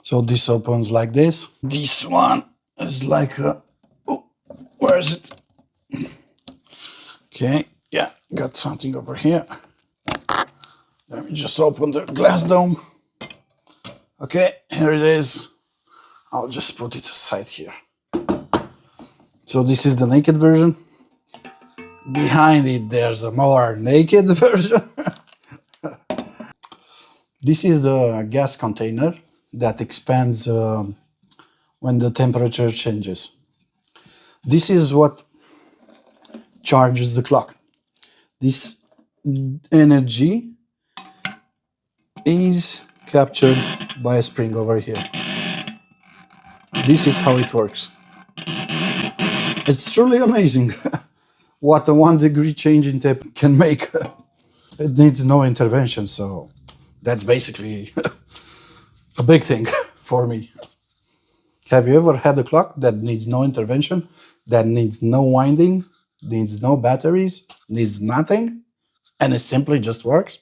So this opens like this. This one is like a, oh, where is it? Okay, yeah, got something over here. Let me just open the glass dome. Okay, here it is. I'll just put it aside here. So this is the naked version. Behind it, there's a more naked version. This is the gas container that expands when the temperature changes. This is what charges the clock. This energy is captured by a spring over here. This is how it works. It's truly amazing what a 1 degree change in temp can make. It needs no intervention, so that's basically a big thing for me. Have you ever had a clock that needs no intervention, that needs no winding, needs no batteries, needs nothing, and it simply just works?